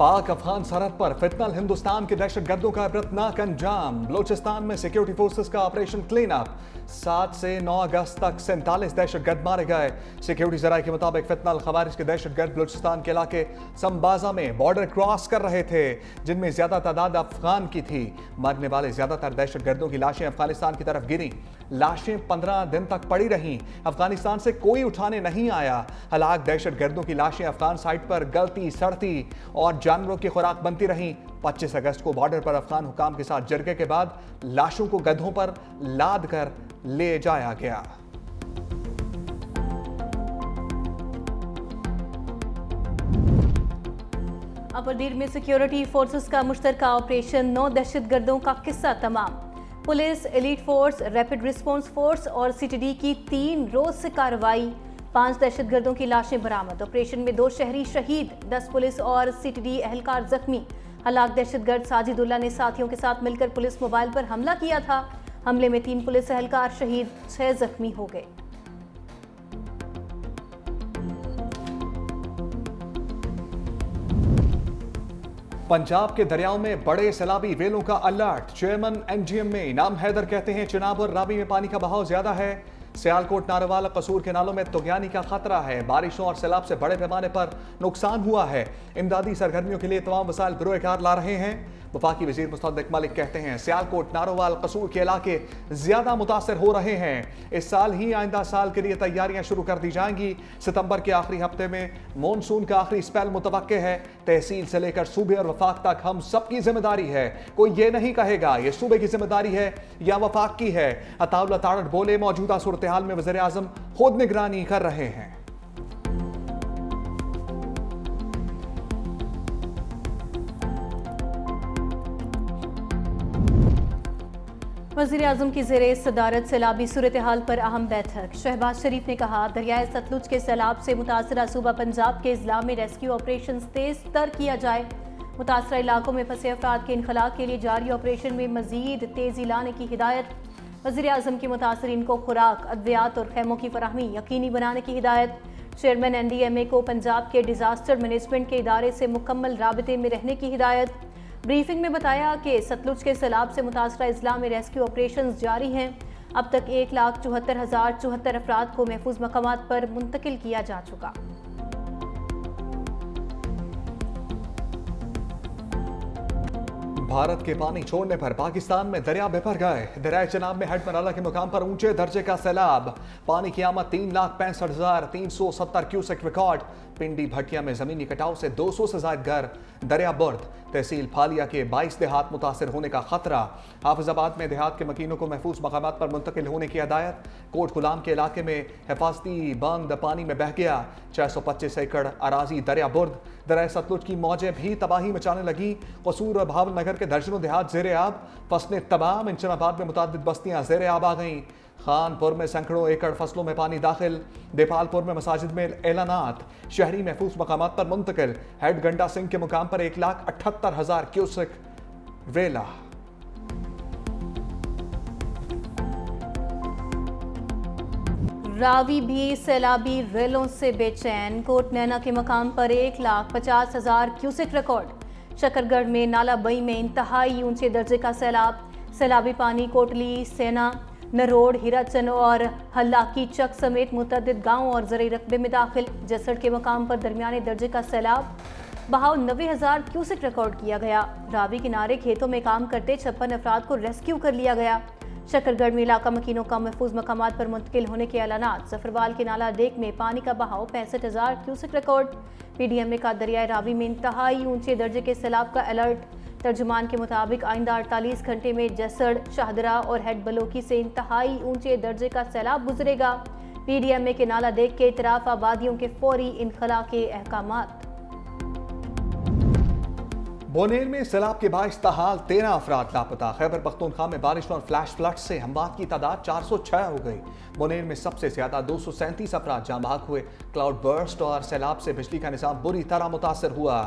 पाक अफगान सरहद पर फितनल हिंदुस्तान के दहशतगर्दों का इबरतनाक अंजाम। बलूचिस्तान में सिक्योरिटी फोर्सेस का ऑपरेशन क्लीन अप। 7 से 9 अगस्त तक 47 दहशतगर्द मारे गए। सिक्योरिटी जराये के मुताबिक फितनल खवारिज के दहशतगर्द बलूचिस्तान के इलाके संबाजा में बॉर्डर क्रॉस कर रहे थे, जिनमें ज्यादा तादाद अफगान की थी। मरने वाले ज्यादातर दहशतगर्दों की लाशें अफगानिस्तान की तरफ गिरी। लाशें 15 दिन तक पड़ी रहीं। अफगानिस्तान से कोई उठाने नहीं आया। हलाक दहशतगर्दों की लाशें अफगान साइड पर गलती सड़ती और जानवरों की खुराक बनती रहीं। 25 अगस्त को बॉर्डर पर अफगान हुकाम के साथ जरगे के बाद लाशों को गधों पर लाद कर ले जाया गया। अबरदीर में सिक्योरिटी फोर्सेस का मुश्तरका ऑपरेशन, 9 दहशतगर्दों का किस्सा तमाम। Police, elite force, rapid response force और सीटीडी की 3 रोज से कार्रवाई। 5 दहशतगर्दों की लाशें बरामद। ऑपरेशन में 2 शहरी शहीद, 10 पुलिस और सीटीडी एहलकार जख्मी। हलाक दहशतगर्द साजिदुल्ला ने साथियों के साथ मिलकर पुलिस मोबाइल पर हमला किया था। हमले में 3 पुलिस एहलकार शहीद, 6 जख्मी हो गए। पंजाब के दरियाओं में बड़े सैलाबी वेलों का अलर्ट। चेयरमैन एनजीएम में इनाम हैदर कहते हैं चिनाब और रावी में पानी का बहाव ज्यादा है। सियालकोट, नारोवाल, कसूर के नालों में तुगयानी का खतरा है। बारिशों और सैलाब से बड़े पैमाने पर नुकसान हुआ है। इमदादी सरगर्मियों के लिए तमाम वसाइल बिरोकार ला रहे हैं। वफाकी वजीर मुस्तफा मलिक कहते हैं सियालकोट, नारोवाल, कसूर के इलाके ज्यादा मुतासर हो रहे हैं। इस साल ही आइंदा साल के लिए तैयारियां शुरू कर दी जाएंगी। सितंबर के आखिरी हफ्ते में मॉनसून का आखिरी स्पेल मुतवक्के है। तहसील से लेकर सूबे और वफाक तक हम सबकी जिम्मेदारी है। कोई ये नहीं कहेगा ये सूबे की जिम्मेदारी है या वफाक की है। अताउल्ला तारड़ बोले मौजूदा सूरत हाल में वज़ीर आज़म खुद निगरानी कर रहे हैं। वज़ीर आज़म की ज़ेरे सदारत सैलाबी सूरत हाल पर अहम बैठक। शहबाज शरीफ ने कहा दरियाए सतलुज के सैलाब से मुतासरा सूबा पंजाब के इजला में रेस्क्यू ऑपरेशन तेज तर किया जाए। मुतासरा इलाकों में फंसे अफराद के इनखला के लिए जारी ऑपरेशन में मजीद तेजी लाने की हिदायत। वज़ीर आज़म की मुतासरीन को खुराक, अद्वियात और खैमों की फराहमी यकीनी बनाने की हिदायत। चेयरमैन NDMA को पंजाब के डिजास्टर मैनेजमेंट के इदारे से मुकम्मल राबते में रहने की हिदायत। ब्रीफिंग में बताया कि सतलुज के सैलाब से मुतासरा इजला में रेस्क्यू ऑपरेशन जारी हैं। अब तक 1,74,074 अफराद को महफूज मकामात पर मुंतकिल किया जा चुका। भारत के पानी छोड़ने पर पाकिस्तान में दरिया बेभर गए। दरिया चनाब में हेड मराला के मुकाम पर ऊंचे दर्जे का सैलाब। पानी की आमद 3,65,370 क्यूसेक रिकॉर्ड। पिंडी भटिया में जमीनी कटाव से 200 से ज्यादा घर दरिया बुर्द। तहसील फालिया के 22 देहात मुतासर होने का खतरा। हाफिजाबाद में देहात के मकीनों को महफूज मकामात पर मुंतकिल होने की हदायत। कोट गुलाम के इलाके में हिफाजती बंद पानी में बह गया। 625 एकड़ अराजी दरिया बुर्द। दरिया सतलुज की मौजें भी तबाही मचाने लगी। कसूर और भावलनगर के दर्जनों देहात जेर आब। फसलें तबाह। इंचनाबाद में मुतादिद बस्तियां जेर आब आ गईं। खानपुर में सैकड़ों एकड़ फसलों में पानी दाखिल। देपालपुर में मसाजिद में एलानात। शहरी महफूज मकामात पर मुंतकिल। हेड गंडा सिंह के मुकाम पर 1,78,000 क्यूसेक वेला। रावी भी सैलाबी रेलों से बेचैन। कोट नैना के मकाम पर 1,50,000 क्यूसेक रिकॉर्ड। शकरगढ़ में नाला बई में इंतहाई ऊंचे दर्जे का सैलाब। सैलाबी पानी कोटली, सेना, नरोड, हिराचन और हल्लाकी चक समेत मुतअद्दिद गांव और ज़रई रकबे में दाखिल। जसड़ के मकाम पर दरमियाने दर्जे का सैलाब। बहाव 90,000 क्यूसेक रिकॉर्ड किया गया। रावी किनारे खेतों में काम करते 56 अफराद को रेस्क्यू कर लिया गया। शकरगढ़ में इलाका मकीनों का महफूज मकामात पर मुंतकिल होने के ऐलानात। जफरवाल के नाला डेक में पानी का बहाव 65,000 क्यूसेक रिकॉर्ड। PDMA का दरियाए रावी में इंतहाई ऊंचे दर्जे के सैलाब का अलर्ट। तर्जुमान के मुताबिक आइंदा 48 घंटे में जसड़, शाहदरा और हेड बलोकी से इंतहाई ऊंचे दर्जे का सैलाब गुजरेगा। PDMA के नाला डेक के इतराफ आबादियों के फौरी इनखला के अहकामात। बोनेर में सैलाब के बाइस ताहाल 13 अफराद लापता। खैबर पख्तूनख्वा में बारिश और फ्लैश फ्लड से हमवात की तादाद 406 हो गई। बोनेर में सबसे ज्यादा 237 अफराद जाँ बहक हुए। क्लाउड बर्स्ट और सैलाब से बिजली का निज़ाम बुरी तरह मुतासर हुआ।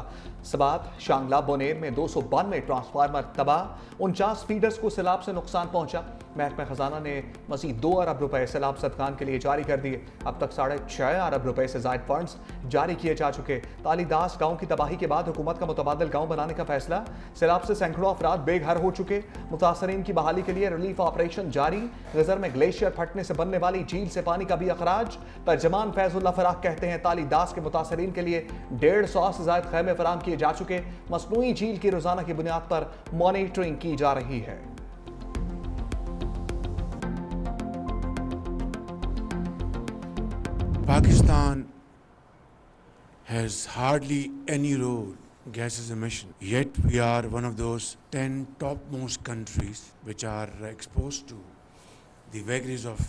सबात, शांगला, बोनेर में 292 ट्रांसफार्मर तबाह। 49 फीडर्स को सैलाब से नुकसान पहुंचा। महकमा खजाना ने मजीद 2 अरब रुपए सैलाब सदकान के लिए जारी कर दिए। अब तक 6.5 अरब रुपए से जायद फंड्स जारी किए जा चुके। तालीदास गांव की तबाही के बाद हुकूमत का मुतबादिल गांव बनाने का फैसला। सैलाब से सैकड़ों अफराद बेघर हो चुके। मुतासरीन की बहाली के लिए रिलीफ ऑपरेशन जारी। गजर में ग्लेशियर फटने से बनने वाली झील से पानी का भी अखराज। तर्जमान फैजुल्ला फराक कहते हैं तालीदास के मुतासरीन के लिए 150 से ज्यादा खैमे फराम किए जा चुके। मसनूई झील की रोजाना की बुनियाद पर मॉनिटरिंग की जा रही है। Pakistan has hardly any road gases emission, yet we are one of those 10 topmost countries which are exposed to the vagaries of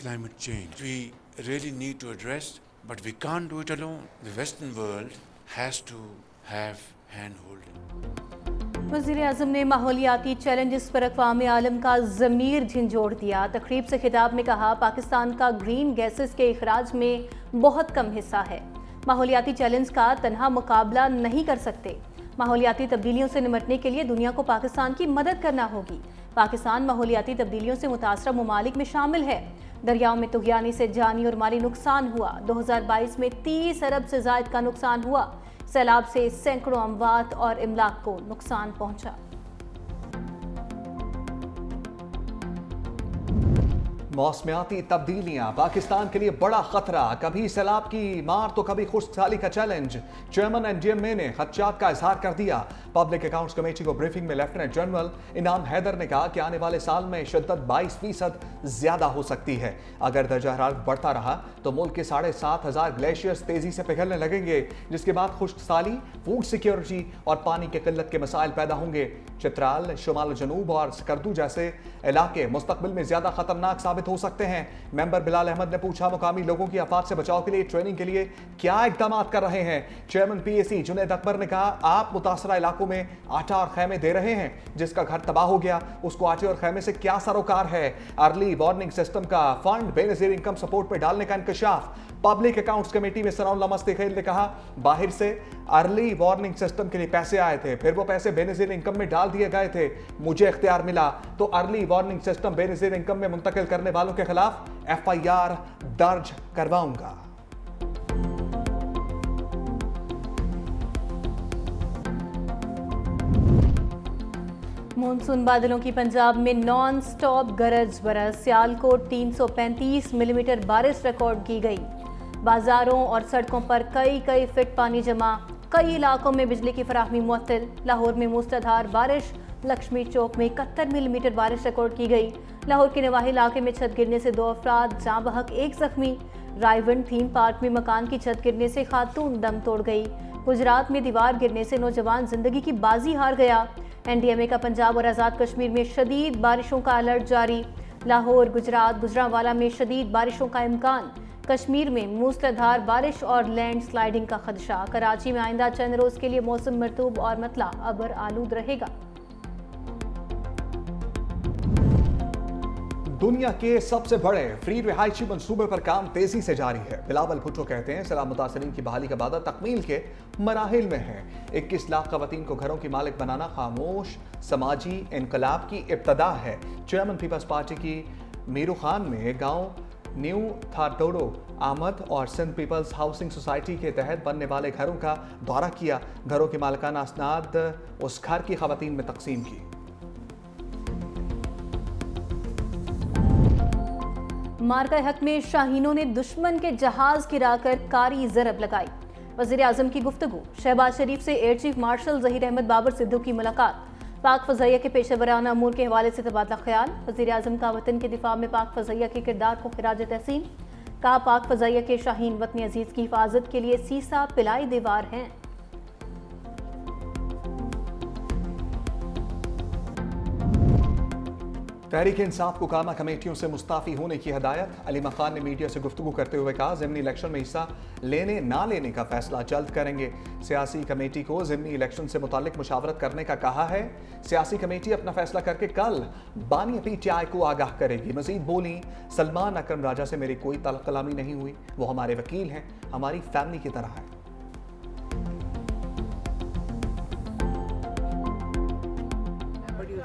climate change. We really need to address, but we can't do it alone. The Western world has to have hand-holding. वज़ीर-ए-आज़म ने माहौलियाती challenges पर अक़वाम आलम का ज़मीर झंझोड़ दिया। तकरीब से खिताब में कहा, पाकिस्तान का ग्रीन गैसेस के इखराज में बहुत कम हिस्सा है। माहौलियाती चैलेंज का तन्हा मुकाबला नहीं कर सकते। माहौलियाती तब्दीलियों से निमटने के लिए दुनिया को पाकिस्तान की मदद करना होगी। पाकिस्तान माहौलियाती तब्दीलियों से मुतासरा ममालिक में शामिल है। दरियाओं में तुग़यानी से जानी और माली नुकसान हुआ। 2022 में 30 अरब से ज़ायद का नुकसान हुआ। सैलाब से सैकड़ों अमवात और इमलाक को नुकसान पहुंचा। मौसमियाती तब्दीलियां पाकिस्तान के लिए बड़ा खतरा। कभी सैलाब की मार तो कभी खुश्कसाली का चैलेंज। चेयरमैन एनडीएमए ने खदशात का इजहार कर दिया। पब्लिक अकाउंट्स कमेटी को ब्रीफिंग में लेफ्टिनेंट जनरल इनाम हैदर ने कहा कि आने वाले साल में शिद्दत 22% ज्यादा हो सकती है। अगर दर्जा हरारत बढ़ता रहा तो मुल्क के 7,500 ग्लेशियर्स तेजी से पिघलने लगेंगे, जिसके बाद खुश्कसाली, फूड सिक्योरिटी और पानी की किल्लत के मसाइल पैदा होंगे। चित्राल, शुमाल जनूब और सकरदू जैसे इलाके मुस्तकबिल में ज्यादा खतरनाक साबित हो सकते हैं। मेंबर बिलाल अहमद ने पूछा, मुकामी लोगों की आफात से बचाव के लिए ट्रेनिंग के लिए क्या इकदाम कर रहे हैं। चेयरमैन पीएसी जुनैद अकबर ने कहा, आप मुतासरा इलाकों में आटा और खैमे दे रहे हैं। जिसका घर तबाह हो गया उसको आटे और खैमे से क्या सरोकार है। अर्ली वार्निंग सिस्टम का फंड बेनजीर इनकम सपोर्ट में डालने का इंकशाफ। पब्लिक अकाउंट्स कमेटी में सनाउल्लाह मुस्तकील ने कहा, बाहर से अर्ली वार्निंग सिस्टम के लिए पैसे आए थे, फिर वो पैसे बेनजीर इनकम में डाल दिए गए थे। मुझे इख्तियार मिला तो early warning system Benazir income में मुंतकिल करने वालों के खिलाफ FIR दर्ज करवाऊंगा। मानसून बादलों की पंजाब में नॉन स्टॉप गरज बरस। सियालकोट 335 मिलीमीटर बारिश रिकॉर्ड की गई। बाजारों और सड़कों पर कई फीट पानी जमा। कई इलाकों में बिजली की फराहमी मुअत्तल। लाहौर में मूसलाधार बारिश। लक्ष्मी चौक में 71 मिलीमीटर बारिश रिकॉर्ड की गई। लाहौर के नवाही इलाके में छत गिरने से 2 अफराद जाँ बहक, 1 जख्मी। रायवन थीम पार्क में मकान की छत गिरने से खातून दम तोड़ गई। गुजरात में दीवार गिरने से नौजवान जिंदगी की बाजी हार गया। एनडीएमए का पंजाब और आज़ाद कश्मीर में शदीद बारिशों का अलर्ट जारी। लाहौर, गुजरात, गुजरांवाला में शदीद बारिशों का इम्कान। कश्मीर में मूसलाधार बारिश और लैंड स्लाइडिंग का खदशा। कराची में आइंदा चंद रोज के लिए मौसम मरतूब और मतला अबर आलूद रहेगा। दुनिया के सबसे बड़े फ्री रिहायशी मंसूबे पर काम तेजी से जारी है। बिलावल भुट्टो कहते हैं, सैलाब मुतासरीन की बहाली का वादा तकमील के मराहिल में है। 21 लाख खवातीन को घरों की मालिक बनाना खामोश समाजी इनकलाब की इब्तदा है। चेयरमैन पीपल्स पार्टी की मीरू खान में गांव न्यू थाटोडो आमद और सिंध पीपल्स हाउसिंग सोसाइटी के तहत बनने वाले घरों का दौरा किया। घरों की मालिकाना असनाद उस घर की खवातीन में तकसीम की। मार्का हक में शाहीनों ने दुश्मन के जहाज गिराकर कारी जरब लगाई। वज़ीर-ए-आज़म की गुफ्तगू। शहबाज शरीफ से air chief marshal Zaheer Ahmed Babar Sidhu की मुलाकात। पाक फ़ज़ाइया के पेशेवराना अमूर के हवाले से तबादला ख्याल। वज़ीर-ए-आज़म का वतन के दिफा में पाक फ़ज़ाइया के किरदार को खिराज तहसीन। कहा, पाक फ़ज़ाइया के शाहीन वतन अजीज़ की हिफाजत के लिए सीसा पिलाई दीवार हैं। तहरीक इंसाफ को कामा कमेटियों से मुस्ताफी होने की हदायत। अली मखान ने मीडिया से गुफ्तगू करते हुए कहा, ज़िमनी इलेक्शन में हिस्सा लेने ना लेने का फैसला जल्द करेंगे। सियासी कमेटी को ज़िमनी इलेक्शन से मुतालिक मुशावरत करने का कहा है। सियासी कमेटी अपना फैसला करके कल बानी PTI को आगाह करेगी। मजीद बोली, सलमान अकरम राजा से मेरी कोई तलब कलामी नहीं हुई, वो हमारे वकील हैं, हमारी फैमिली की तरह है।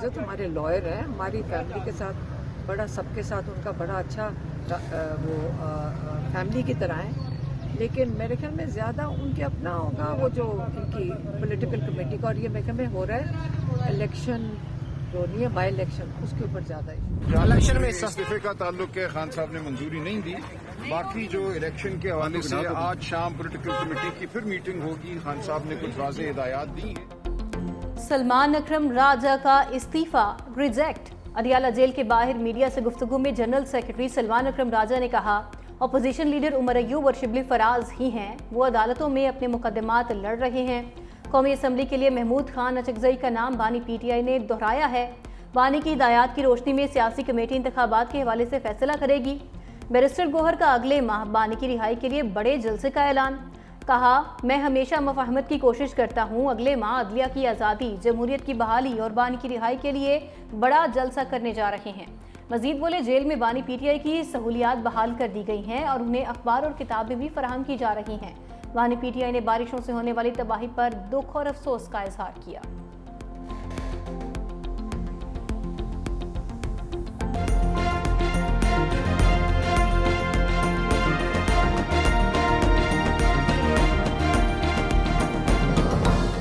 तो हमारे लॉयर हैं, हमारी फैमिली के साथ बड़ा, सबके साथ उनका बड़ा अच्छा फैमिली की तरह है। लेकिन मेरे ख्याल में ज़्यादा उनके अपना होगा वो जो इनकी पॉलिटिकल कमेटी का, और ये मेरे ख्याल में हो रहा है इलेक्शन जो नहीं है, बाई इलेक्शन, उसके ऊपर ज़्यादा है। इलेक्शन में इस्तीफे का ताल्लुक है, खान साहब ने मंजूरी नहीं दी। बाकी जो इलेक्शन के हवाले से आज शाम पॉलिटिकल कमेटी की फिर मीटिंग होगी, खान साहब ने कुछ वाज़ेह हिदायत दी हैं। सलमान अकरम राजा का इस्तीफा रिजेक्ट। अडियाला जेल के बाहर मीडिया से गुफ्तगू में जनरल सेक्रेटरी सलमान अकरम राजा ने कहा, अपोजिशन लीडर उमर अयूब और शिबली फराज ही हैं, वो अदालतों में अपने मुकदमात लड़ रहे हैं। कौमी असम्बली के लिए महमूद खान अचकजई का नाम बानी PTI ने दोहराया है। बानी की हिदायत की रोशनी में सियासी कमेटी इंतखाबात के हवाले से फैसला करेगी। बैरिस्टर गोहर का अगले माह बानी की रिहाई के लिए बड़े जलसे का ऐलान। कहा, मैं हमेशा मुफाहमत की कोशिश करता हूँ, अगले माह अदलिया की आज़ादी, जमहूरियत की बहाली और बानी की रिहाई के लिए बड़ा जलसा करने जा रहे हैं। मजीद बोले, जेल में बानी PTI की सहूलियात बहाल कर दी गई हैं और उन्हें अखबार और किताबें भी फराहम की जा रही हैं। बानी PTI ने बारिशों से होने वाली तबाही पर दुख और अफसोस का इजहार किया।